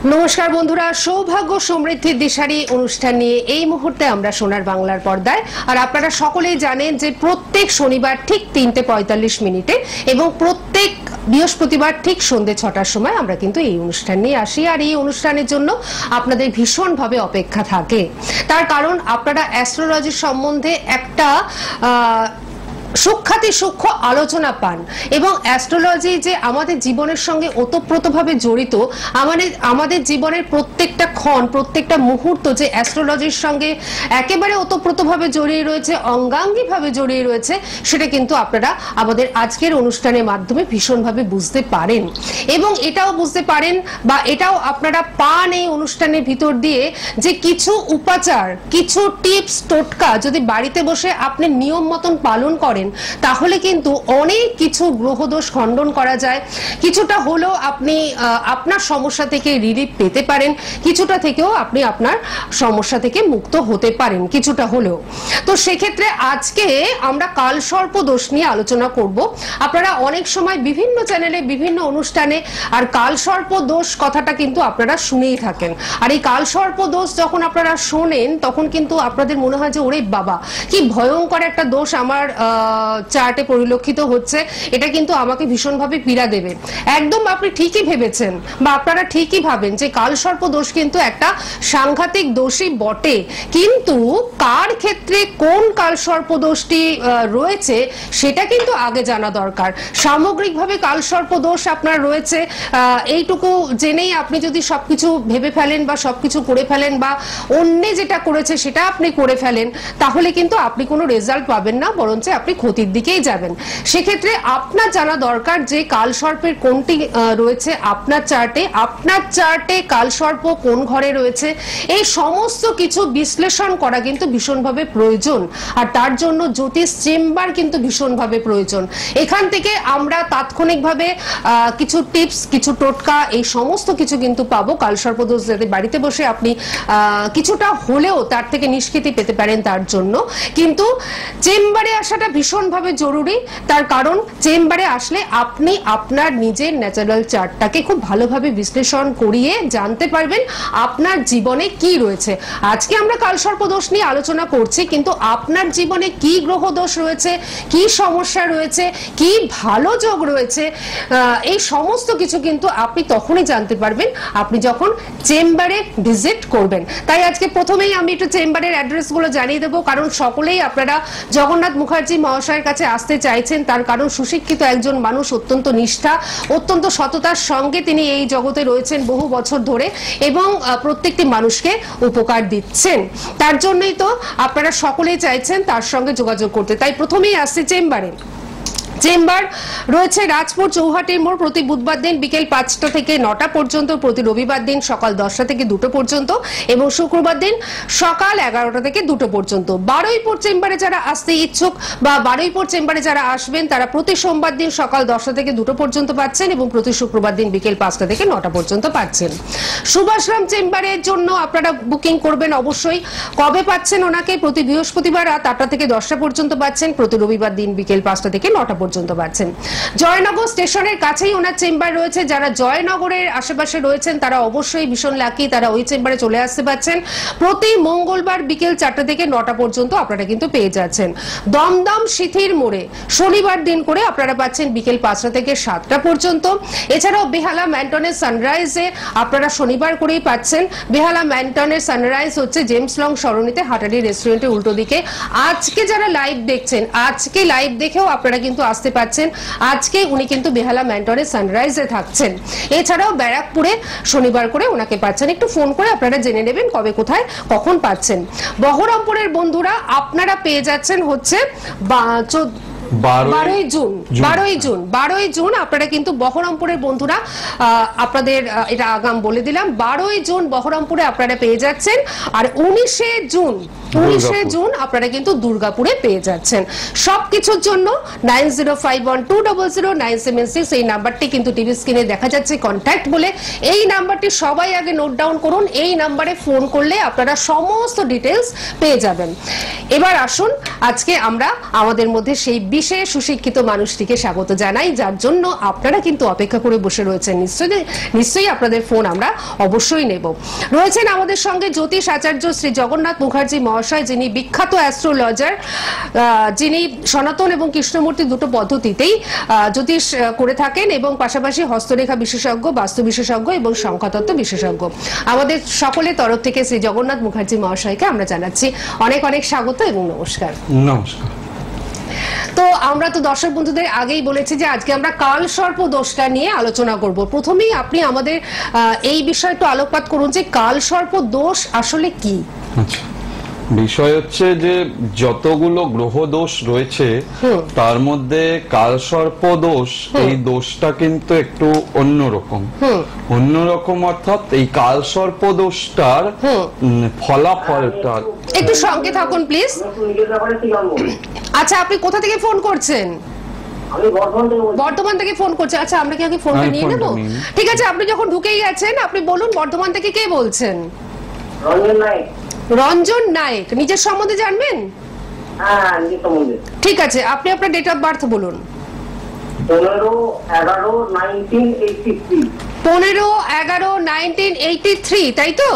নমস্কার বন্ধুরা, সৌভাগ্য সমৃদ্ধির দিশারি অনুষ্ঠান নিয়ে এই মুহূর্তে আমরা সোনার বাংলার পর্দায়। আর আপনারা সকলেই জানেন যে প্রত্যেক শনিবার ঠিক 3:45 এবং প্রত্যেক বৃহস্পতিবার ঠিক সন্ধ্যে 6টার সময় আমরা কিন্তু এই অনুষ্ঠান নিয়ে আসি। আর এই অনুষ্ঠানের জন্য আপনাদের ভীষণভাবে অপেক্ষা থাকে, তার কারণ আপনারা অ্যাস্ট্রোলজি সম্বন্ধে একটা সূক্ষ্ম আলোচনা পান এবং অ্যাস্ট্রোলজি যে আমাদের জীবনের সঙ্গে ওতপ্রোতভাবে জড়িত, আমাদের জীবনের প্রত্যেকটা ক্ষণ, প্রত্যেকটা মুহূর্ত যে অ্যাস্ট্রোলজির সঙ্গে একেবারে ওতপ্রোতভাবে জড়িয়ে রয়েছে, অঙ্গাঙ্গিভাবে জড়িয়ে রয়েছে, সেটা কিন্তু আপনারা আমাদের আজকের অনুষ্ঠানের মাধ্যমে ভীষণভাবে বুঝতে পারেন। এবং এটাও বুঝতে পারেন বা এটাও আপনারা পান এই অনুষ্ঠানের ভিতর দিয়ে যে কিছু উপাচার, কিছু টিপস টোটকা যদি বাড়িতে বসে আপনি নিয়ম মতন পালন করেন তাহলে কিন্তু অনেক কিছু গ্রহদোষ খণ্ডন করা যায়। কিছুটা হলেও আপনি আপনার সমস্যা থেকে রিলিফ পেতে পারেন, কিছুটা থেকেও আপনি আপনার সমস্যা থেকে মুক্ত হতে পারেন কিছুটা হলেও। তো সেক্ষেত্রে আজকে আমরা কালসর্প দোষ নিয়ে আলোচনা করব। আপনারা অনেক সময় বিভিন্ন চ্যানেলে বিভিন্ন অনুষ্ঠানে আর কালসর্প দোষ কথাটা কিন্তু আপনারা শুনেই থাকেন। আর এই কালসর্প দোষ যখন আপনারা শোনেন তখন কিন্তু আপনাদের মনে হয় যে ওরে বাবা, কি ভয়ঙ্কর একটা দোষ আমার চার্টে পরিলক্ষিত হচ্ছে, এটা কিন্তু আমাকে ভীষণভাবে পীড়া দেবে। একদম আপনি ঠিকই ভেবেছেন বা আপনারা ঠিকই ভাবেন যে কালসর্প দোষ কিন্তু একটা সাংঘাতিক দোষই বটে, কিন্তু কার ক্ষেত্রে কোন কালসর্প দোষটি রয়েছে সেটা কিন্তু আগে জানা দরকার। সামগ্রিকভাবে কালসর্প দোষ আপনার রয়েছে এইটুকু জেনেই আপনি যদি সবকিছু ভেবে ফেলেন বা সবকিছু করে ফেলেন বা অন্য যেটা করেছে সেটা আপনি করে ফেলেন, তাহলে কিন্তু আপনি কোনো রেজাল্ট পাবেন না, বরঞ্চ আপনি ক্ষতির দিকেই যাবেন। সেক্ষেত্রে আপনার জানা দরকার যে কালসর্পের কোনটি রয়েছে আপনার চার্টে কালসর্প কোন ঘরে রয়েছে, এই সমস্ত কিছু বিশ্লেষণ করা কিন্তু ভীষণভাবে প্রয়োজন। আর তার জন্য জ্যোতিষ চেম্বার কিন্তু ভীষণভাবে প্রয়োজন। এখান থেকে আমরা তাৎক্ষণিকভাবে কিছু টিপস, কিছু টোটকা, এই সমস্ত কিছু কিন্তু পাবো কালসর্প দোষ যাতে বাড়িতে বসে আপনি কিছুটা হলেও তার থেকে নিষ্কৃতি পেতে পারেন তার জন্য। কিন্তু চেম্বারে আসাটা ভীষণভাবে জরুরি, তার কারণ চেম্বারে আসলে আপনি আপনার নিজের ন্যাচারাল চার্টটাকে খুব ভালোভাবে বিশ্লেষণ করিয়ে জানতে পারবেন আপনার জীবনে কি রয়েছে। আজকে আমরা কালসর্প দোষ নিয়ে আলোচনা করছি, কিন্তু আপনার জীবনে কি গ্রহ দোষ রয়েছে, কি সমস্যা রয়েছে, কি ভালো যোগ রয়েছে, এই সমস্ত কিছু কিন্তু আপনি তখনই জানতে পারবেন আপনি যখন চেম্বারে ভিজিট করবেন। তাই আজকে প্রথমেই আমি একটু চেম্বারের অ্যাড্রেসগুলো জানিয়ে দেবো, কারণ সকলেই আপনারা জগন্নাথ মুখার্জি মহাশয়ের কাছে আসতে চাইছেন, তার কারণ সুশিক্ষিত একজন মানুষ, অত্যন্ত নিষ্ঠা, অত্যন্ত সততার সঙ্গে তিনি এই জগতে রয়েছেন বহু বছর ধরে এবং প্রত্যেকটি মানুষকে উপকার দিচ্ছেন। তার জন্যই তো আপনারা সকলেই চাইছেন তার সঙ্গে যোগাযোগ করতে। তাই প্রথমেই আসছে চেম্বারে। চেম্বার রয়েছে রাজপুর চৌহাটির মোড়, প্রতি বুধবার দিন বিকেল 5টা থেকে 9টা পর্যন্ত, প্রতি রবিবার দিন সকাল 10টা থেকে 2টো পর্যন্ত এবং শুক্রবার দিন সকাল 11টা থেকে 2টো পর্যন্ত। বারুইপুর চেম্বারে যারা আসতে ইচ্ছুক বা বারুইপুর চেম্বারে যারা আসবেন তারা প্রতি সোমবার দিন সকাল 10টা থেকে 2টো পর্যন্ত পাচ্ছেন এবং প্রতি শুক্রবার দিন বিকেল 5টা থেকে 9টা পর্যন্ত পাচ্ছেন। সুভাষরাম চেম্বারের জন্য আপনারা বুকিং করবেন অবশ্যই। কবে পাচ্ছেন ওনাকে? প্রতি বৃহস্পতিবার রাত 8টা থেকে 10টা পর্যন্ত পাচ্ছেন, প্রতি রবিবার দিন বিকেল 5টা থেকে 9টা পর্যন্ত পাচ্ছেন। জয়নগর স্টেশনের কাছেই ওনার চেম্বার রয়েছে। যারা জয়নগরের আশেপাশে রয়েছেন তারা অবশ্যই ভীষণ লাকি, তারা ওই চেম্বারে চলে আসতে পারছেন। প্রতি মঙ্গলবার বিকেল 4টা থেকে 9টা পর্যন্ত আপনারা কিন্তু পেয়ে যাচ্ছেন। দমদম সিথির মোড়ে শনিবার দিন করে আপনারা পাচ্ছেন বিকেল 5টা থেকে 7টা পর্যন্ত। এছাড়াও বেহালা ম্যান্টনের সানরাইজে আপনারা শনিবার করেই পাচ্ছেন। বেহালা ম্যান্টনের সানরাইজ হচ্ছে জেমস লং সরণিতে হাটারি রেস্টুরেন্টের উল্টো দিকে। আজকে যারা লাইভ দেখছেন, আজকে লাইভ দেখেও আপনারা কিন্তু আসতে পাচ্ছেন। আজকে উনি কিন্তু বেহালা ম্যান্টনের সানরাইজে থাকছেন। এছাড়াও ব্যারাকপুরে শনিবার করে ওনাকে পাচ্ছেন। একটু ফোন করে আপনারা জেনে নেবেন কবে কোথায় কখন পাচ্ছেন। বহরমপুরের বন্ধুরা আপনারা পেয়ে যাচ্ছেন হচ্ছে 12ই জুন আপনারা কিন্তু বহরমপুরের বন্ধুরা আপনাদের এটা আগাম বলে দিলাম, 12ই জুন বহরমপুরে আপনারা পেয়ে যাচ্ছেন। আর 19শে জুন আপনারা কিন্তু দুর্গাপুরে পেয়ে যাচ্ছেন। সবকিছুর জন্য 9051200976 এই নাম্বারটি কিন্তু টিভি স্ক্রিনে দেখা যাচ্ছে কন্ট্যাক্ট বলে। এই নাম্বারটি সবাই আগে নোট ডাউন করুন, এই নাম্বারে ফোন করলে আপনারা সমস্ত ডিটেলস পেয়ে যাবেন। এবার আসুন আজকে আমরা আমাদের মধ্যে সেই বিশেষ সুশিক্ষিত মানুষটিকে স্বাগত জানাই, যার জন্য আপনারা কিন্তু অপেক্ষা করে বসে রয়েছেন। নিশ্চয়ই আপনাদের ফোন আমরা অবশ্যই নেব। রয়েছেন আমাদের সঙ্গে জ্যোতিষ আচার্য শ্রী জগন্নাথ মুখার্জি মহাশয়, যিনি বিখ্যাত অ্যাস্ট্রোলজার, যিনি সনাতন এবং কৃষ্ণমূর্তি দুটো পদ্ধতিতেই জ্যোতিষ করে থাকেন এবং পাশাপাশি হস্তরেখা বিশেষজ্ঞ, বাস্তু বিশেষজ্ঞ এবং সংখ্যাতত্ত্ব বিশেষজ্ঞ। আমাদের সকলের তরফ থেকে শ্রী জগন্নাথ মুখার্জি মহাশয়কে আমরা জানাচ্ছি অনেক অনেক স্বাগত এবং নমস্কার। নমস্কার। তো আমরা তো দর্শক বন্ধুদের আগেই বলেছি যে আজকে আমরা কালসর্প দোষটা নিয়ে আলোচনা করব। প্রথমেই আপনি আমাদের এই বিষয়টা আলোকপাত করুন যে কালসর্প দোষ আসলে কি। আচ্ছা, বিষয় হচ্ছে যে যতগুলো গ্রহ দোষ রয়েছে তার মধ্যে কালসর্প দোষ, এই দোষটা কিন্তু একটু অন্যরকম অর্থাৎ এই কালসর্প দোষটার ফলাফলটা একটু সঙ্গে থাকুন প্লিজ। আচ্ছা, আপনি কোথা থেকে ফোন করছেন? বর্ধমান থেকে ফোন করছেন। আচ্ছা, আমরা কি আগে ফোনটা নিয়ে নেব? ঠিক আছে, আপনি যখন ঢুকেই গেছেন আপনি বলুন বর্ধমান থেকে কে বলছেন? রঞ্জন নায়েক। নিজের সম্বন্ধে জানবেন? ঠিক আছে, আপনি আপনার ডেট অফ বার্থ বলুন। 15/11/1983, তাই তো?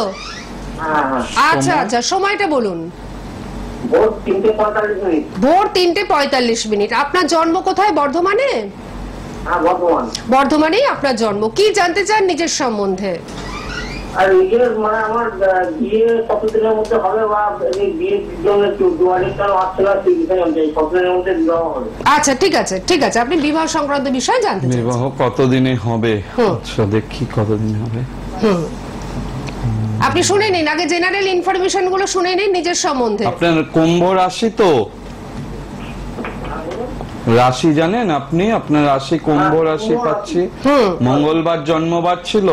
আচ্ছা আচ্ছা, সময়টা বলুন। ভোর 3:45। আপনার জন্ম কোথায়? বর্ধমানে? বর্ধমানেই আপনার জন্ম। কি জানতে চান নিজের সম্বন্ধে? আর নিজের মানে আমার বিয়ে কতদিনের মধ্যে হবে বা বিয়ের জন্য দুয়ারিটা আসছে না, সেই বিষয়ে কতদিনের মধ্যে বিবাহ হবে? আচ্ছা, ঠিক আছে ঠিক আছে, আপনি বিবাহ সংক্রান্ত বিষয় জানতে চান। বিবাহ কতদিনে হবে? আচ্ছা, দেখি কতদিনে হবে। আপনি শুনে নিন আগে, জেনারেল ইনফরমেশন গুলো শুনে নিন নিজের সম্বন্ধে। আপনার কুম্ভ রাশি তো? রাশি জানেন আপনি? আপনার রাশি কুম্ভ রাশি পাচ্ছি। মঙ্গলবার জন্মবার ছিল।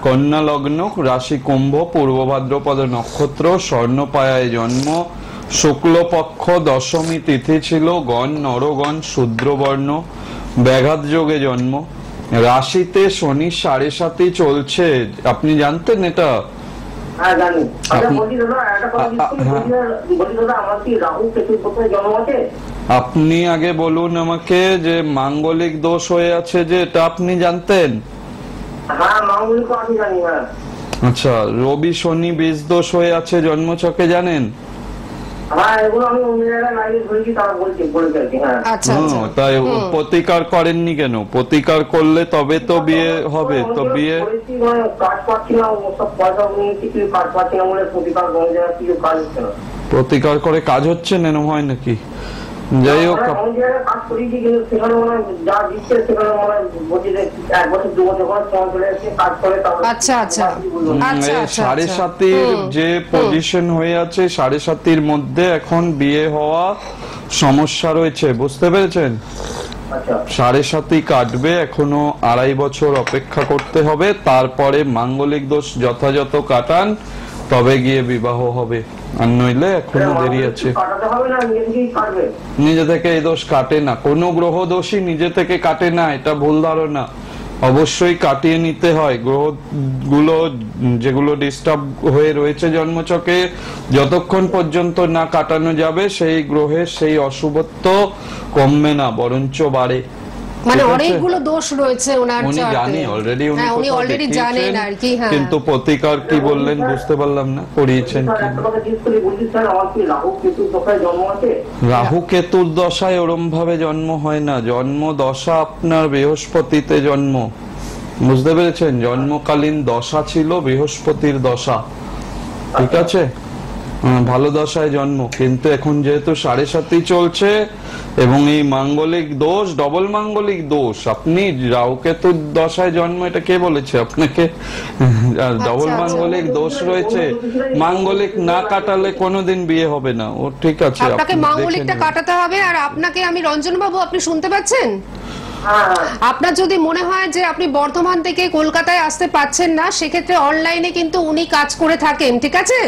কন্যা লগ্ন, রাশি কুম্ভ, পূর্ব ভাদ্রপদ নক্ষত্র, স্বর্ণপায়ায় জন্ম, শুক্লপক্ষ দশমী তিথি ছিল, গণ নরগণ শূদ্রবর্ণ, ব্যাঘাত যোগে জন্ম। রাশিতে শনি 7.5 চলছে, আপনি জানতেন এটা? আপনি আগে বলুন আমাকে যে মাঙ্গলিক দোষ হয়ে আছে, যে এটা আপনি জানতেন? আচ্ছা, রবি শনি বীজ দোষ হয়ে আছে জন্মছকে, জানেন? তাই প্রতিকার করেননি কেন? প্রতিকার করলে তবে তো বিয়ে হবে। তো বিয়ে প্রতিকার করে কাজ হচ্ছে না, হয় নাকি? যাই হোক, সাড়ে সাতির যে পজিশন হয়ে আছে, সাড়ে সাতির মধ্যে এখন বিয়ে হওয়া সমস্যা রয়েছে, বুঝতে পেরেছেন? সাড়ে সাতি কাটবে, এখনো 2.5 বছর অপেক্ষা করতে হবে, তারপরে মাঙ্গলিক দোষ যথাযথ কাটান, তবে গিয়ে বিবাহ হবে, আর নইলে এখনো দেরি আছে। নিজে থেকে এই দোষ কাটে না, কোন গ্রহ দোষই নিজে থেকে কাটে না, এটা ভুল ধারণা। অবশ্যই কাটিয়ে নিতে হয়। গ্রহগুলো যেগুলো ডিস্টার্ব হয়ে রয়েছে জন্মছকে, যতক্ষণ পর্যন্ত না কাটানো যাবে সেই গ্রহের সেই অশুভত্ব কমবে না, বরঞ্চ বাড়ে। মানে অনেকগুলো দোষ রয়েছে ওনার চার্টে। উনি জানেন অলরেডি, উনি অলরেডি জানেন আর কি। হ্যাঁ, কিন্তু প্রতিকার কি বললেন বুঝতে পারলাম না, করিয়েছেন কি? রাহু কেতুর দশায় ওরম ভাবে জন্ম হয় না। জন্ম দশা আপনার বৃহস্পতিতে জন্ম, বুঝতে পেরেছেন? জন্মকালীন দশা ছিল বৃহস্পতির দশা, ঠিক আছে? ভালো দশায় জন্ম, কিন্তু এখন যেহেতু 7.5 চলছে এবং এই মাঙ্গলিক দোষ, ডবল মাঙ্গলিক দোষ। আপনি রাহুকেতুর দশায় জন্ম, এটা কে বলেছে আপনাকে? ডবল মাঙ্গলিক দোষ রয়েছে, মাঙ্গলিক না কাটালে কোনোদিন বিয়ে হবে না। ও ঠিক আছে, আপনাকে মাঙ্গলিকটা কাটাতে হবে। আর আপনাকে আমি, রঞ্জন বাবু, আপনি শুনতে পাচ্ছেন? আপনার যদি মনে হয় যে আপনি বর্ধমান থেকে কলকাতায় আসতে পাচ্ছেন না, সেক্ষেত্রে অনলাইনে কিন্তু উনি কাজ করে থাকেন, ঠিক আছে?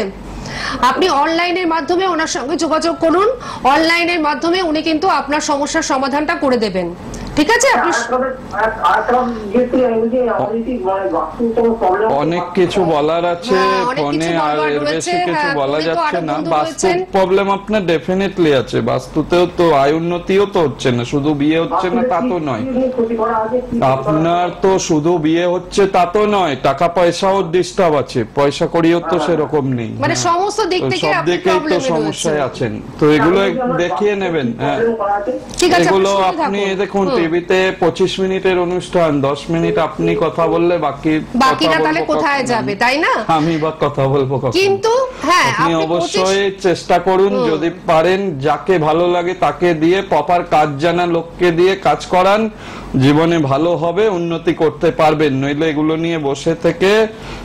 আপনি অনলাইনের মাধ্যমে ওনার সঙ্গে যোগাযোগ করুন। অনলাইনের মাধ্যমে উনি কিন্তু আপনার সমস্যার সমাধানটা করে দেবেন, ঠিক আছে? আপনি অনেক কিছু বলার আছে অনেক ফোনে, কিছু আর বলবার এর রয়েছে, বেশি কিছু হ্যাঁ, বলা ফোনে তো যাচ্ছে আরো না। বন্ধু বাস্তু রয়েছেন। প্রবলেম আপনার ডেফিনেটলি আছে, বাস্তুতেও তো আয় উন্নতিও তো হচ্ছে না, শুধু বিয়ে হচ্ছে না তা তো নয়। আপনার তো শুধু বিয়ে হচ্ছে তা তো নয়, টাকা পয়সাও ডিস্টার্ব আছে, পয়সা করিও তো সেরকম নেই। মানে সমস্ত দিক থেকে সব আপনি দিকেই তো প্রবলেমে সমস্যায় রয়েছেন। আছেন, তো এগুলো দেখিয়ে নেবেন। হ্যাঁ, ঠিক আছে, এগুলো শুনতে আপনি থাকুন। দেখুন, টিভিতে 25 মিনিটের অনুষ্ঠান, 10 মিনিট আপনি কথা বললে বাকিটা তাহলে কোথায় যাবে, তাই না? আমি বা কথা বলবো কখন? কিন্তু হ্যাঁ, আপনি অবশ্যই চেষ্টা করুন, যদি পারেন যাকে ভালো লাগে তাকে দিয়ে, প্রপার কাজ জানা লোককে দিয়ে কাজ করান, জীবনে ভালো হবে, উন্নতি করতে পারবেন। নইলে এগুলো নিয়ে বসে থেকে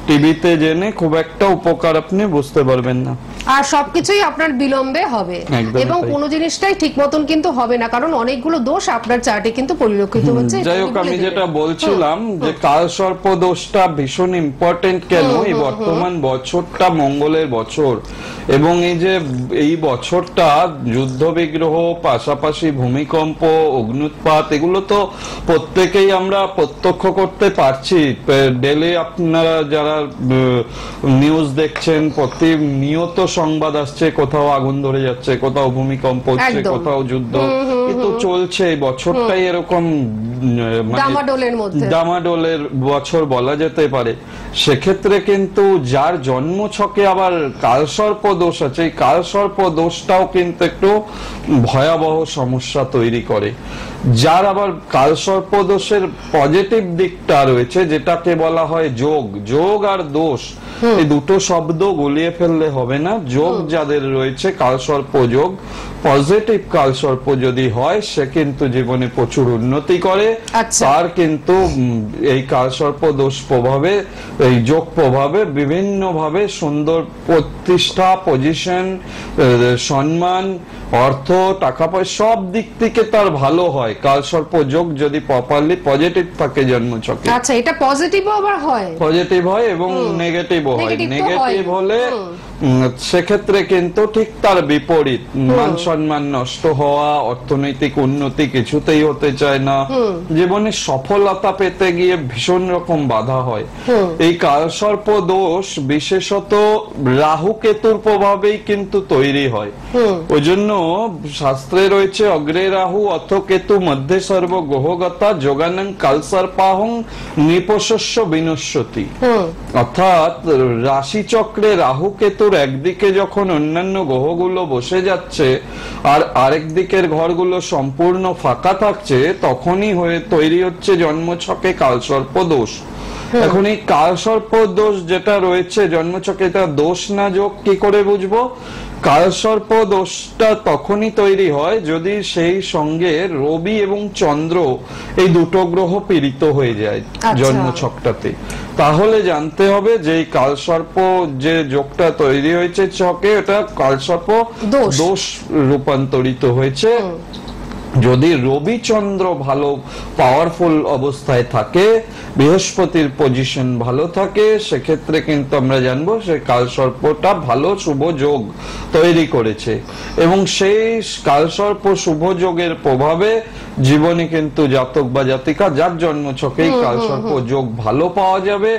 টিভিতে জেনে খুব একটা উপকার আপনি বুঝতে পারবেন না, আর সবকিছুই আপনার বিলম্বে হবে, একদমই এবং তাই। কোনো জিনিসটাই ঠিক মতন কিন্তু হবে না, কারণ অনেকগুলো দোষ আপনার চার্টে কিন্তু পরিলক্ষিত হচ্ছে। যাই হোক, আমি যেটা বলছিলাম যে কালসর্প দোষটা ভীষণ ইম্পর্টেন্ট কেন, এই বর্তমান বছরটা মঙ্গলের বছর, এবং এই বছরটা যুদ্ধ বিগ্রহ, পাশাপাশি ভূমিকম্প, অগ্নুৎপাত, এগুলো তো প্রত্যেকেই আমরা প্রত্যক্ষ করতে পারছি। ডেলি আপনারা যারা নিউজ দেখছেন, প্রতিনিয়ত সংবাদ আসছে, কোথাও আগুন ধরে যাচ্ছে, কোথাও ভূমিকম্প হচ্ছে, একদম। কোথাও যুদ্ধ, কিন্তু চলছে। এই বছরটাই এরকম ডামাডোলের বছর বলা যেতে পারে। সেক্ষেত্রে কিন্তু যার জন্ম ছকে আবার কালসর্প দোষ আছে, এই কালসর্প দোষটাও কিন্তু একটু ভয়াবহ সমস্যা তৈরি করে। যার আবার কালসর্প দোষের পজিটিভ দিকটা রয়েছে, যেটাকে বলা হয় যোগ আর দোষ, এই দুটো শব্দ গুলিয়ে ফেললে হবে না। যোগ যাদের রয়েছে, কালসর্প যোগ, পজিটিভ কালসর্প যদি হয়, সে কিন্তু জীবনে প্রচুর উন্নতি করে। তার কিন্তু এই কালসর্প দোষ প্রভাবে, এই যোগ প্রভাবে বিভিন্ন ভাবে সুন্দর প্রতিষ্ঠা, পজিশন, সম্মান, অর্থ, টাকা পয়সা সব দিক থেকে তার ভালো হয়। কালসর্প যোগ যদি প্রপারলি পজিটিভ থাকে জন্মছকে। আচ্ছা, এটা পজিটিভও আবার হয়? পজিটিভ হয় এবং নেগেটিভও হয়। নেগেটিভ হলে সেক্ষেত্রে কিন্তু ঠিক তার বিপরীত, মান সম্মান নষ্ট হওয়া, অর্থনৈতিক উন্নতি কিছুতেই হতে চায় না, জীবনে সফলতা পেতে গিয়ে ভীষণ রকম বাধা হয়। এই কালসর্প দোষ বিশেষত রাহু কেতুর প্রভাবেই কিন্তু তৈরি হয়। ওই জন্য শাস্ত্রে রয়েছে, অগ্রে রাহু অথ কেতু মধ্যে সর্ব গ্রহগতা যোগানং কালসর্পাহং নৃপশস্য বিনশ্যতি। অর্থাৎ রাশিচক্রে রাহু কেতুর একদিকে যখন অন্যান্য গ্রহগুলো বসে যাচ্ছে আর আরেক দিকের ঘরগুলো সম্পূর্ণ ফাঁকা থাকছে, তখনই তৈরি হচ্ছে জন্মছকে কালসর্প দোষ। এখন এই কালসর্প দোষ যেটা রয়েছে জন্মছকে, এটা দোষ না যোগ কি করে বুঝবো? কালসর্প দোষটা তখনই তৈরি হয় যদি সেই সঙ্গে রবি এবং চন্দ্র, এই দুটো গ্রহ পীড়িত হয়ে যায় জন্মছকটাতে। তাহলে জানতে হবে যে এই কালসর্প যে যোগটা তৈরি হয়েছে ছকে, এটা কালসর্প দোষ রূপান্তরিত হয়েছে। যদি রবি চন্দ্র ভালো পাওয়ারফুল অবস্থায় থাকে, বৃহস্পতির পজিশন ভালো থাকে, সেক্ষেত্রে কিন্তু আমরা জানবো সে কালসর্পটা ভালো শুভ যোগ তৈরি করেছে, এবং সেই কালসর্প শুভ যোগের প্রভাবে জীবনে কিন্তু জাতক বা জাতিকা যার জন্ম ছকেই কালসর্প যোগ ভালো পাওয়া যাবে,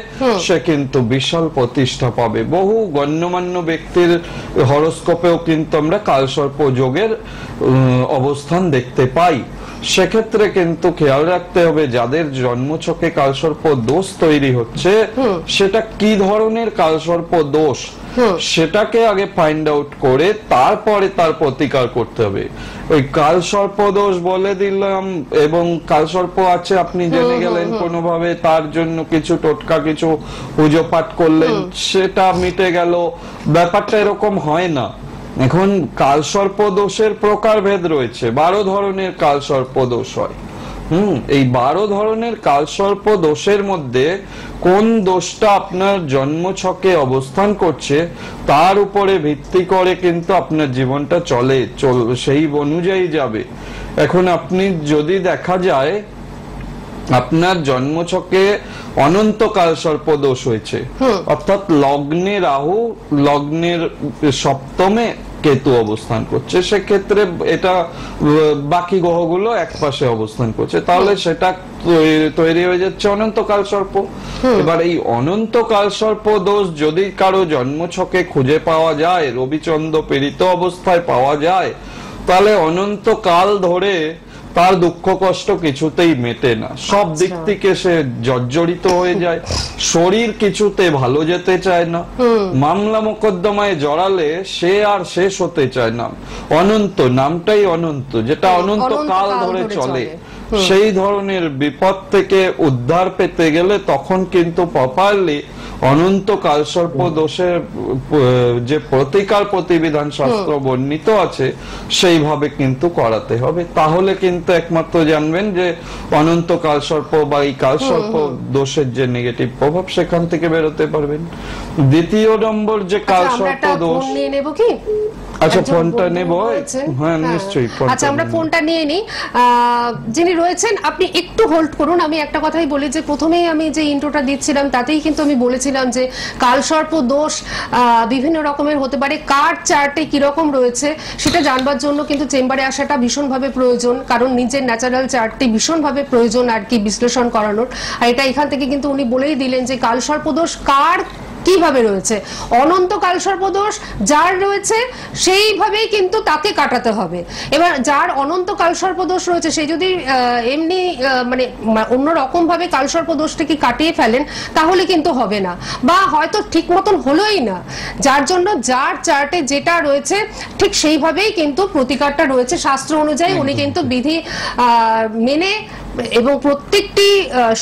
সে কিন্তু বিশাল প্রতিষ্ঠা পাবে। বহু গণ্যমান্য ব্যক্তির হরোস্কোপেও কিন্তু আমরা কালসর্প যোগের অবস্থান দেখতে পাই। সেক্ষেত্রে কিন্তু খেয়াল রাখতে হবে যাদের জন্মছকে কালসর্প দোষ তৈরি হচ্ছে, সেটা কি ধরনের কালসর্প দোষ, সেটাকে আগে ফাইন্ড আউট করে তারপরে তার প্রতিকার করতে হবে। ওই কালসর্প দোষ বলে দিলাম এবং কালসর্প আছে আপনি জেনে গেলেন কোনোভাবে, তার জন্য কিছু টোটকা, কিছু পুজো পাঠ করলেন, সেটা মিটে গেল, ব্যাপারটা এরকম হয় না। এখন কালসর্প দোষের প্রকারভেদ রয়েছে, 12 ধরনের কালসর্প দোষ হয়। এই 12 ধরনের কালসর্প দোষের মধ্যে কোন দোষটা আপনার জন্মছকে অবস্থান করছে তার উপরে ভিত্তি করে কিন্তু আপনার জীবনটা সেই অনুযায়ী যাবে। এখন আপনি যদি দেখা যায় আপনার জন্মছকে অনন্ত কালসর্প দোষ হয়েছে, অর্থাৎ লগ্নে রাহু, লগ্নের সপ্তমে কেতু অবস্থান করছে, সেক্ষেত্রে এটা বাকি গ্রহগুলো এক পাশে অবস্থান করছে, তাহলে সেটা তৈরি হয়ে যাচ্ছে অনন্তকাল সর্প। এবার এই অনন্তকাল সর্প দোষ যদি কারো জন্মছকে খুঁজে পাওয়া যায়, রবিচন্দ্র পীড়িত অবস্থায় পাওয়া যায়, তাহলে অনন্তকাল ধরে তার দুঃখ কষ্ট কিছুতেই মেটে না, সব দিক থেকে সে জর্জরিত হয়ে যায়, শরীর কিছুতে ভালো যেতে চায় না, মামলা মোকদ্দমায় জড়ালে সে আর শেষ হতে চায় না। অনন্ত নামটাই অনন্ত, যেটা অনন্ত কাল ধরে চলে, সেই ধরনের বিপদ থেকে উদ্ধার পেতে গেলে তখন কিন্তু প্রপারলি অনন্ত কালসর্প দোষের যে প্রতিকার প্রতিবিধান শাস্ত্র বর্ণিত আছে সেইভাবে কিন্তু করাতে হবে, তাহলে কিন্তু একমাত্র জানবেন যে অনন্ত কালসর্প বা এই কালসর্প দোষের যে নেগেটিভ প্রভাব সেখান থেকে বেরোতে পারবেন। দ্বিতীয় নম্বর যে কালসর্প দোষ, নেব কি? আচ্ছা ফোনটা নেব, হ্যাঁ নিশ্চয়ই। আচ্ছা আমরা ফোনটা নিয়ে নিই। যিনি রয়েছেন আপনি একটু হোল্ড করুন। আমি একটা কথাই বলি যে প্রথমেই আমি যে ইন্ট্রোটা দিচ্ছিলাম তাতেই কিন্তু আমি বলেছিলাম যে কালসর্প দোষ বিভিন্ন রকমের হতে পারে, কার চার্টে কিরকম রয়েছে সেটা জানবার জন্য কিন্তু চেম্বারে আসাটা ভীষণভাবে প্রয়োজন, কারণ নিজের ন্যাচারাল চার্টটি ভীষণভাবে প্রয়োজন আর কি বিশ্লেষণ করানোর। আর এটা এখান থেকে কিন্তু উনি বলেই দিলেন যে কালসর্প দোষ কার কিভাবে রয়েছে। অনন্ত কালসর্পদোষ যার রয়েছে সেইভাবেই কিন্তু তাকে কাটাতে হবে। এবার যার অনন্ত কালসর্পদোষ রয়েছে সে যদি এমনি মানে অন্যরকম ভাবে কালসর্পদোষটাকে কাটিয়ে ফেলেন তাহলে কিন্তু হবে না, বা হয়তো ঠিক মতন হলোই না। যার জন্য যার চার্টে যেটা রয়েছে ঠিক সেইভাবেই কিন্তু প্রতিকারটা রয়েছে শাস্ত্র অনুযায়ী। উনি কিন্তু বিধি মেনে এবং প্রত্যেকটি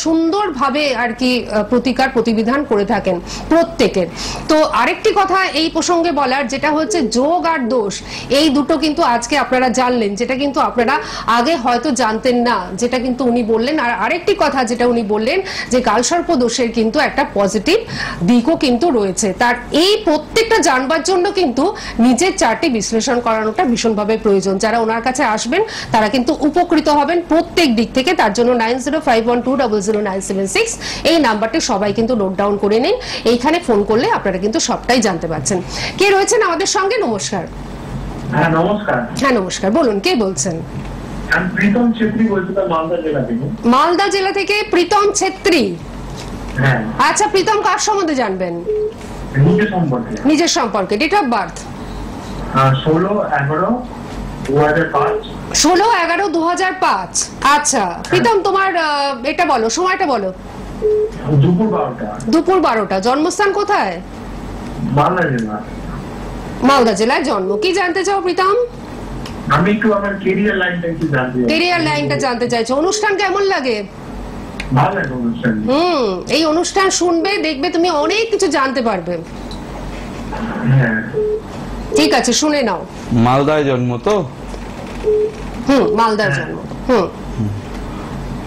সুন্দরভাবে আর কি প্রতিকার প্রতিবিধান করে থাকেন প্রত্যেকের। তো আরেকটি কথা এই প্রসঙ্গে বলার, যেটা হচ্ছে যোগ আর দোষ, এই দুটো কিন্তু আজকে আপনারা জানলেন, যেটা কিন্তু আপনারা আগে হয়তো জানতেন না, যেটা কিন্তু উনি বললেন। আর আরেকটি কথা যেটা উনি বললেন যে কালসর্প দোষের কিন্তু একটা পজিটিভ দিকও কিন্তু রয়েছে। তার এই প্রত্যেকটা জানবার জন্য কিন্তু নিজের চার্টে বিশ্লেষণ করানোটা ভীষণভাবে প্রয়োজন। যারা ওনার কাছে আসবেন তারা কিন্তু উপকৃত হবেন প্রত্যেক দিক থেকে। তার জন্য 9051200976 এই নাম্বারটি সবাই কিন্তু নোট ডাউন করে নিন। এইখানে ফোন করলে আপনারা কিন্তু সবটাই জানতে পারছেন। কে রয়েছেন আমাদের সঙ্গে? নমস্কার। হ্যাঁ নমস্কার। হ্যাঁ নমস্কার, বলুন কে বলছেন? আমি প্রীতম ছেত্রী বলছি, মালদা জেলা থেকে। মালদা জেলা থেকে প্রীতম ছেত্রী। হ্যাঁ আচ্ছা প্রীতম, কার সম্বন্ধে জানবেন? নিজের সম্পর্কে। নিজের সম্পর্কে। Date of birth? 16/11/2005। 16/11/2005। আচ্ছা প্রীতম, তোমার এটা বলো, সময়টা বলো। দুপুর 12টা। দুপুর 12টা। জন্মস্থান কোথায়? মালদা জেলা। মালদা জেলায় জন্ম। কি জানতে চাও প্রীতম? আমি একটু আমার ক্যারিয়ার লাইনটা একটু জানতে চাই। ক্যারিয়ার লাইনটা জানতে চাইছো। অনুষ্ঠান কেমন লাগে? ভালো লাগে অনুষ্ঠান। এই অনুষ্ঠান শুনবে, দেখবে তুমি অনেক কিছু জানতে পারবে। হ্যাঁ ঠিক আছে, শুনে নাও। মালদায় জন্ম তো? মালদার জন্ম।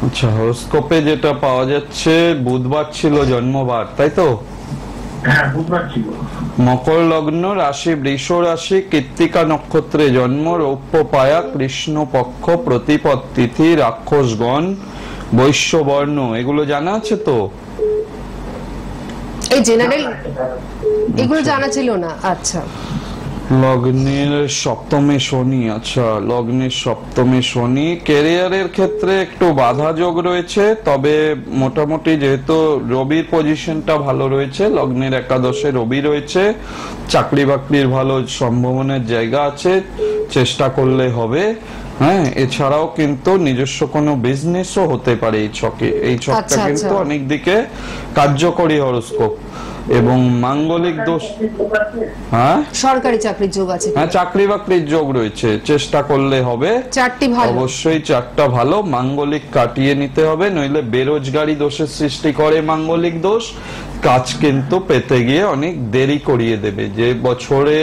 আচ্ছা, হরোস্কোপে যেটা পাওয়া যাচ্ছে বুধবার ছিল জন্মবার, তাই তো? হ্যাঁ বুধবার ছিল। মকর লগ্ন, রাশি বৃষ রাশি, কৃত্তিকা নক্ষত্রে জন্ম, রৌপ্য পায়া, কৃষ্ণ পক্ষ, প্রতিপদ তিথি, রাক্ষসগণ, বৈশ্য বর্ণ, এগুলো জানা আছে তো? এই জেনারেল এগুলো জানা ছিল না। আচ্ছা। লগ্নের সপ্তমে শনি। আচ্ছা, লগ্নের সপ্তমে শনি। ক্যারিয়ারের ক্ষেত্রে একটু বাধা যোগ রয়েছে, তবে মোটামুটি যেহেতু রবির পজিশনটা ভালো রয়েছে, লগ্নের একাদশে রবি রয়েছে, চাকরি বাকরির ভালো সম্ভাবনার জায়গা আছে, চেষ্টা করলে হবে। হ্যাঁ, এছাড়াও কিন্তু নিজস্ব কোনো বিজনেসও হতে পারে এই ছকে। এই ছকটা কিন্তু অনেক দিকে কার্যকরী হরোস্কোপ। এবং মাঙ্গলিক দোষ, হ্যাঁ সরকারি চাকরির যোগ আছে। হ্যাঁ, চাকরি বাকরির যোগ রয়েছে, চেষ্টা করলে হবে। চারটি ভালো, অবশ্যই চারটা ভালো। মাঙ্গলিক কাটিয়ে নিতে হবে, নইলে বেরোজগারি দোষের সৃষ্টি করে মাঙ্গলিক দোষ। কাজ কিন্তু পেতে গিয়ে অনেক দেরি করিয়ে দেবে, যে বছরে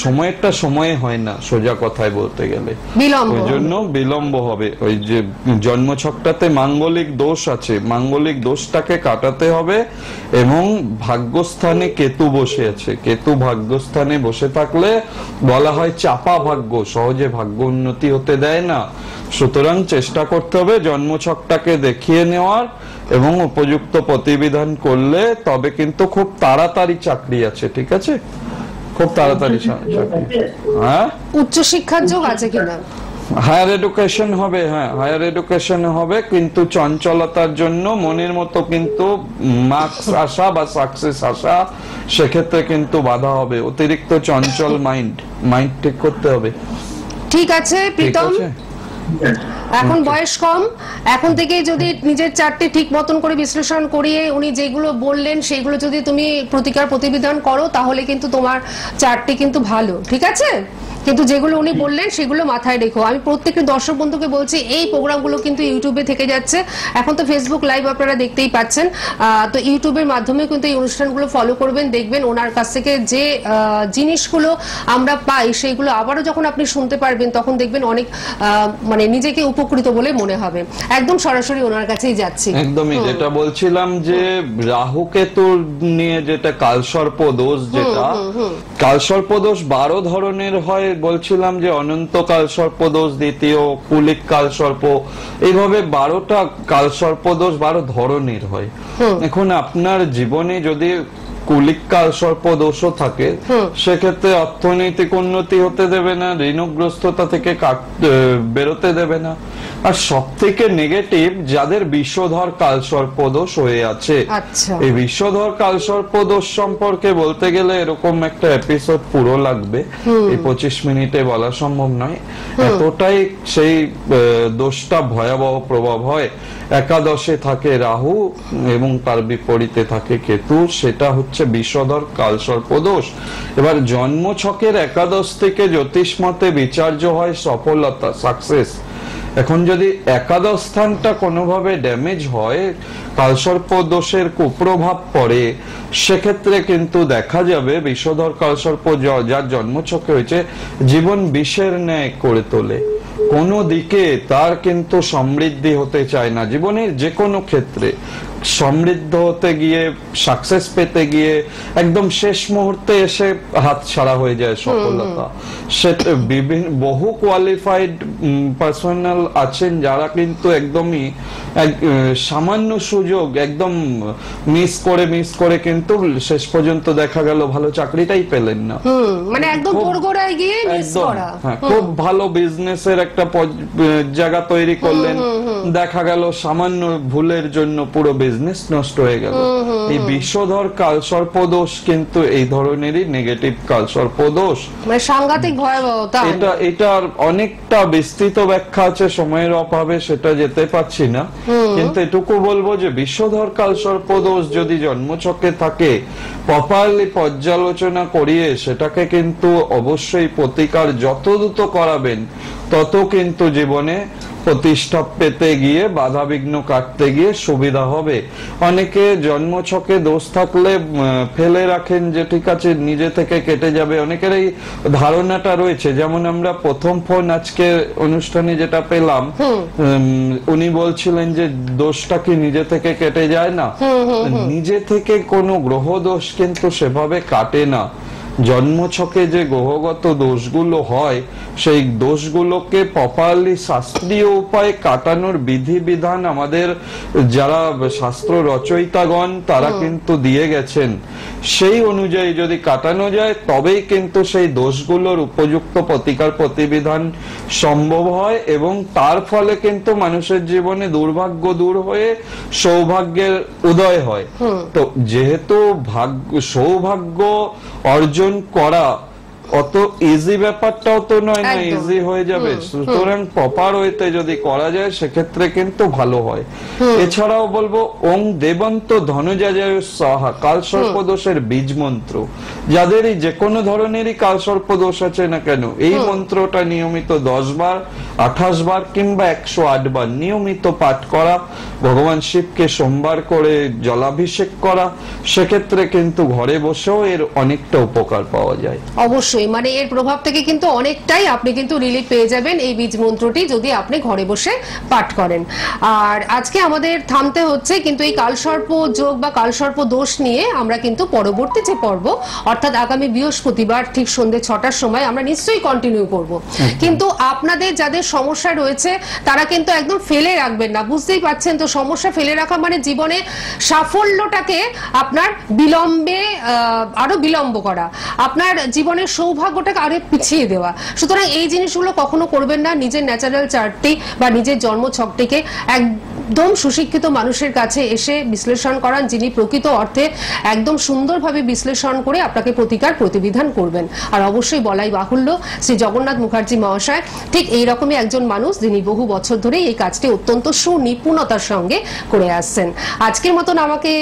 সময়টা সময়ে হয় না, সোজা কথায় বলতে গেলে ওই জন্য বিলম্ব হবে। ওই যে জন্মছকটাতে মাঙ্গলিক দোষ আছে, মাঙ্গলিক দোষটাকে কাটাতে হবে। এবং ভাগ্যস্থানে কেতু বসে আছে, কেতু ভাগ্যস্থানে বসে থাকলে বলা হয় চাপা ভাগ্য, সহজে ভাগ্য উন্নতি হতে দেয় না। সুতরাং চেষ্টা করতে হবে জন্মছকটাকে দেখিয়ে নেওয়ার, এবং উপযুক্ত প্রতিবিধান করলে তবে কিন্তু খুব তাড়াতাড়ি চাকরি আছে। ঠিক আছে, খুব তাড়াতাড়ি হ্যাঁ উচ্চশিক্ষার যোগ আছে কিনা? হায়ার এডুকেশন হবে, হ্যাঁ হায়ার এডুকেশন হবে, কিন্তু চঞ্চলতার জন্য মনের মতো কিন্তু মার্কস আসা বা সাকসেস আসা সেক্ষেত্রে কিন্তু বাধা হবে। অতিরিক্ত চঞ্চল মাইন্ড ঠিক করতে হবে। ঠিক আছে প্রীতম, ঠিক আছে? এখন বয়স কম, এখন থেকে যদি নিজের চারটি ঠিক মতন করে বিশ্লেষণ করিয়ে উনি যেগুলো বললেন সেগুলো যদি তুমি প্রতিকার প্রতিবিধান করো তাহলে কিন্তু তোমার চারটি কিন্তু ভালো, ঠিক আছে? কিন্তু যেগুলো উনি বললেন সেগুলো মাথায় রেখো। আমি প্রত্যেকটি দর্শক বন্ধুকে বলছি এই প্রোগ্রামগুলো কিন্তু ইউটিউবে থেকে যাচ্ছে, এখন তো ফেসবুক লাইভ আপনারা দেখতেই পাচ্ছেন, তো ইউটিউবের মাধ্যমে কিন্তু এই অনুষ্ঠানগুলো ফলো করবেন, দেখবেন ওনার কাছ থেকে যে জিনিসগুলো আমরা পাই সেইগুলো আবারও যখন আপনি শুনতে পারবেন তখন দেখবেন অনেক মানে নিজেকে উপকৃত বলে মনে হবে। একদম সরাসরি ওনার কাছেই যাচ্ছি। একদমই যেটা বলছিলাম যে রাহু কেতু নিয়ে যেটা কালসর্প দোষ, যেটা কালসর্প দোষ 12 ধরনের হয়। বলছিলাম যে অনন্ত কালসর্প দোষ, দ্বিতীয় কুলিক কালসর্প, এইভাবে 12টা কালসর্প দোষ 12 ধরনের হয়। এখন আপনার জীবনে যদি কুলিক কালসর্প দোষও থাকে সেক্ষেত্রে অর্থনৈতিক উন্নতি হতে দেবে না, ঋণগ্রস্ততা থেকে বেরোতে দেবে না। আর সব থেকে নেগেটিভ যাদের বিষধর কালসর্প দোষ হয়ে আছে, এই বিষধর কালসর্প দোষ সম্পর্কে বলতে গেলে এরকম একটা এপিসোড পুরো লাগবে, এই 25 মিনিটে বলা সম্ভব নয়। এতটাই সেই দোষটা ভয়াবহ প্রভাব হয়। একাদশে থাকে রাহু এবং তার বিপরীতে থাকে কেতু, সেটা হচ্ছে বিষধর কালসর্প দোষ। এবার জন্ম ছকের একাদশ থেকে জ্যোতিষ মতে বিচার্য হয় সফলতা, সাকসেস। এখন যদি একাদশ স্থানটা কোনোভাবে ড্যামেজ হয়, কালসর্প দোষের কুপ্রভাব পড়ে, সেক্ষেত্রে কিন্তু দেখা যাবে বিষধর কালসর্প যার জন্মছকে হয়েছে জীবন বিষের ন্যায় করে তোলে। কোনো দিকে তার কিন্তু সমৃদ্ধি হতে চায় না, জীবনের যে কোনো ক্ষেত্রে সমৃদ্ধ হতে গিয়ে, সাকসেস পেতে গিয়ে একদম শেষ মুহূর্তে এসে হাত ছাড়া হয়ে যায় সফলতা। সে বহু কোয়ালিফাইড পার্সোনাল আছেন যারা কিন্তু একদমই সামান্য সুযোগ একদম মিস করে কিন্তু শেষ পর্যন্ত দেখা গেল ভালো চাকরিটাই পেলেন না, মানে একদম গোড়গোড়ায় গিয়ে মিস করা। খুব ভালো বিজনেসের একটা জায়গা তৈরি করলেন, দেখা গেল সামান্য ভুলের জন্য পুরো বিজনেস নষ্ট হয়ে গেল। এই বিষধর কালসর্প দোষ কিন্তু এই ধরনেরই নেগেটিভ কালসর্প দোষ, মানে সাংঘাতিক ভয়াবহতা। এটার অনেকটা বিস্তৃত ব্যাখ্যা আছে, সময়ের অভাবে সেটা যেতে পারছি না, কিন্তু এটুকু বলবো যে বিষধর কালসর্প দোষ যদি জন্মছকে থাকে প্রপারলি পর্যালোচনা করিয়ে সেটাকে কিন্তু অবশ্যই প্রতিকার যত দ্রুত করাবেন তত কিন্তু জীবনে প্রতিষ্ঠা পেতে গিয়ে, বাধা বিঘ্ন কাটতে গিয়ে সুবিধা হবে। অনেকে জন্মছকে দোষ থাকলে ফেলে রাখেন যে ঠিক আছে নিজে থেকে কেটে যাবে, অনেকের এই ধারণাটা রয়েছে। যেমন আমরা প্রথম ফোন আজকে অনুষ্ঠানে যেটা পেলাম, উনি বলছিলেন যে দোষটা কি নিজে থেকে কেটে যায় না, নিজে থেকে কোনো গ্রহ দোষ কিন্তু সেভাবে কাটে না। জন্মছকে যে গ্রহগত দোষগুলো হয় সেই দোষগুলোকে প্রপারলি শাস্ত্রীয় উপায়ে কাটানোর বিধিবিধান আমাদের যারা শাস্ত্র রচয়িতাগণ তারা কিন্তু দিয়ে গেছেন। সেই অনুযায়ী যদি কাটানো যায় তবেই কিন্তু সেই দোষগুলোর উপযুক্ত প্রতিকার প্রতিবিধান সম্ভব হয় এবং তার ফলে কিন্তু মানুষের জীবনে দুর্ভাগ্য দূর হয়ে সৌভাগ্যের উদয় হয়। তো যেহেতু সৌভাগ্য অর্জন করা অত ইজি ব্যাপারটাও তো নয় না, ইজি হয়ে যাবে, সুতরাং প্রপার ওয়েতে যদি করা যায় সেক্ষেত্রে কিন্তু ভালো হয়। এছাড়াও বলবো ওং দেবন্ত ধনুজাজয় সাহা কালসর্প দোষের বীজ মন্ত্র, যাদেরই যে কোনো ধরনেরই কালসর্প দোষ আছে না কেন এই মন্ত্রটা নিয়মিত 10 বার 28 বার কিংবা 108 বার নিয়মিত পাঠ করা, ভগবান শিবকে সোমবার করে জলাভিষেক করা, সেক্ষেত্রে কিন্তু ঘরে বসেও এর অনেকটা উপকার পাওয়া যায়। অবশ্যই অবশ্যই, মানে এর প্রভাব থেকে কিন্তু অনেকটাই আপনি কিন্তু রিলিফ পেয়ে যাবেন এই বীজ মন্ত্রটি যদি আপনি ঘরে বসে পাঠ করেন। আর আজকে আমাদের থামতে হচ্ছে, কিন্তু এই কালসর্প যোগ বা কালসর্প দোষ নিয়ে আমরা কিন্তু পরবর্তী যে পর্ব অর্থাৎ আগামী বৃহস্পতিবার ঠিক সন্ধ্যে 6টার সময় আমরা নিশ্চয়ই কন্টিনিউ করব। কিন্তু আপনাদের যাদের সমস্যা রয়েছে তারা কিন্তু একদম ফেলে রাখবেন না, বুঝতেই পারছেন তো, সমস্যা ফেলে রাখা মানে জীবনে সাফল্যটাকে আপনার বিলম্বে আরো বিলম্ব করা, আপনার জীবনের সৌভাগ্যটাকে আরো পিছিয়ে দেওয়া। সুতরাং এই জিনিসগুলো কখনো করবেন না। নিজের ন্যাচারাল চার্টটি বা নিজের জন্মছকটিকে একদম সুশিক্ষিত মানুষের কাছে এসে বিশ্লেষণ করান, যিনি প্রকৃত অর্থে একদম সুন্দরভাবে বিশ্লেষণ করে আপনাকে প্রতিকার প্রতিবিধান করবেন। আর অবশ্যই বলাই বাহুল্য, শ্রী জগন্নাথ মুখার্জি মহাশয় ঠিক এইরকমই একজন মানুষ যিনি বহু বছর ধরেই এই কাজটি অত্যন্ত সুনিপুণতার সঙ্গে করে আসছেন। আজকের মতন আমাকে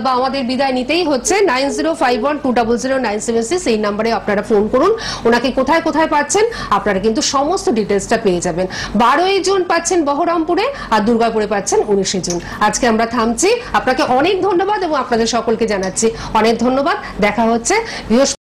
বা আমাদের বিদায় নিতেই হচ্ছে। 9051200976 এই নাম্বারে আপনারা ফোন করুন। ওনাকে কোথায় কোথায় পাচ্ছেন আপনারা কিন্তু সমস্ত ডিটেলসটা পেয়ে যাবেন। 12ই জুন পাচ্ছেন বহরমপুরে, আর দুর্গাপুরে পাচ্ছেন 19শে জুন। আজকে আমরা থামছি। আপনাকে অনেক ধন্যবাদ এবং আপনাদের সকলকে জানাচ্ছি অনেক ধন্যবাদ। দেখা হচ্ছে বৃহস্পতি।